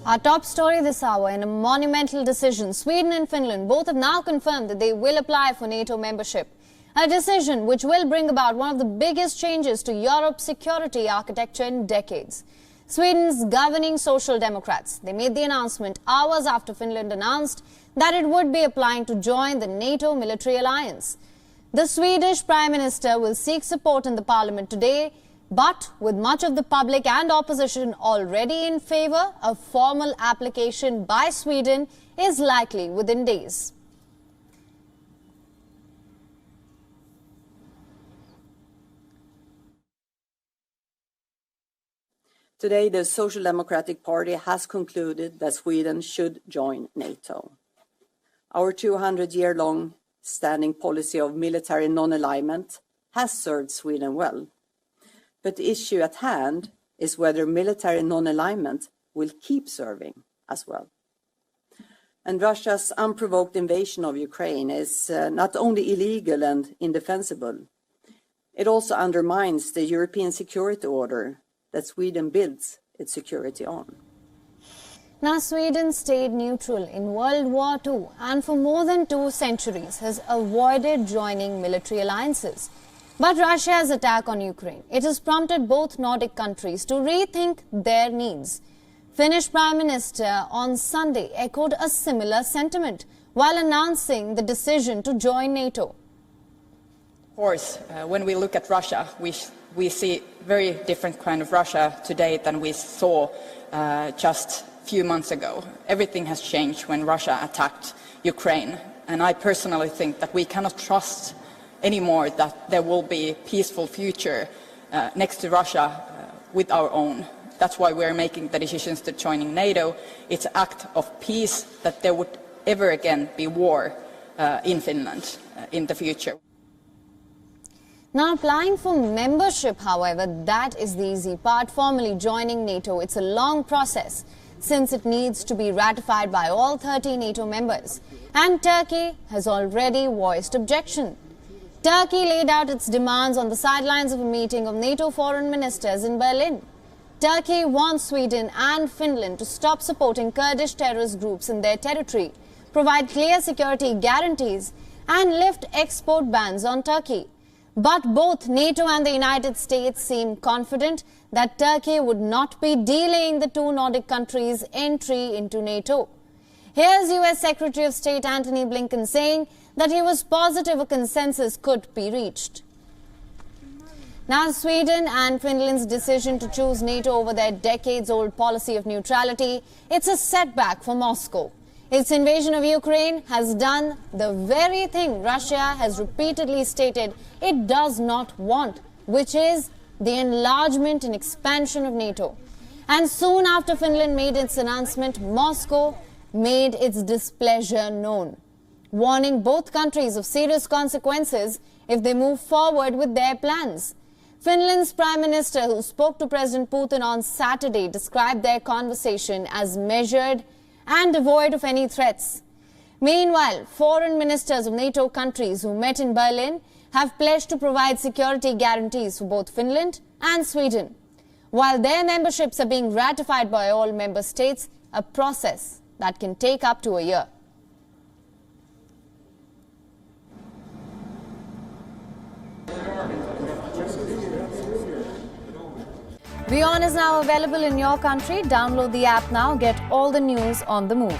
Our top story this hour: in a monumental decision, Sweden and Finland both have now confirmed that they will apply for NATO membership. A decision which will bring about one of the biggest changes to Europe's security architecture in decades. Sweden's governing Social Democrats, they made the announcement hours after Finland announced that it would be applying to join the NATO military alliance. The Swedish Prime Minister will seek support in the Parliament today, but with much of the public and opposition already in favour, a formal application by Sweden is likely within days. Today, the Social Democratic Party has concluded that Sweden should join NATO. Our 200-year-long standing policy of military non-alignment has served Sweden well. But the issue at hand is whether military non-alignment will keep serving as well. And Russia's unprovoked invasion of Ukraine is not only illegal and indefensible, it also undermines the European security order that Sweden builds its security on. Now, Sweden stayed neutral in World War II and for more than 2 centuries has avoided joining military alliances. But Russia's attack on Ukraine, it has prompted both Nordic countries to rethink their needs. Finnish Prime Minister on Sunday echoed a similar sentiment while announcing the decision to join NATO. Of course, when we look at Russia, we see very different kind of Russia today than we saw just a few months ago. Everything has changed when Russia attacked Ukraine. And I personally think that we cannot trust anymore that there will be a peaceful future next to Russia with our own. That's why we're making the decisions to joining NATO. It's an act of peace that there would ever again be war in Finland in the future. Now, applying for membership, however, that is the easy part. Formally joining NATO, it's a long process since it needs to be ratified by all 30 NATO members. And Turkey has already voiced objection. Turkey laid out its demands on the sidelines of a meeting of NATO foreign ministers in Berlin. Turkey wants Sweden and Finland to stop supporting Kurdish terrorist groups in their territory, provide clear security guarantees, and lift export bans on Turkey. But both NATO and the United States seem confident that Turkey would not be delaying the 2 Nordic countries' entry into NATO. Here's US Secretary of State Antony Blinken saying that he was positive a consensus could be reached. Now, Sweden and Finland's decision to choose NATO over their decades-old policy of neutrality, it's a setback for Moscow. Its invasion of Ukraine has done the very thing Russia has repeatedly stated it does not want, which is the enlargement and expansion of NATO. And soon after Finland made its announcement, Moscow made its displeasure known, warning both countries of serious consequences if they move forward with their plans. Finland's Prime Minister, who spoke to President Putin on Saturday, described their conversation as measured and devoid of any threats. Meanwhile, foreign ministers of NATO countries who met in Berlin have pledged to provide security guarantees for both Finland and Sweden, while their memberships are being ratified by all member states, a process that can take up to a year. WION is now available in your country. Download the app now. Get all the news on the move.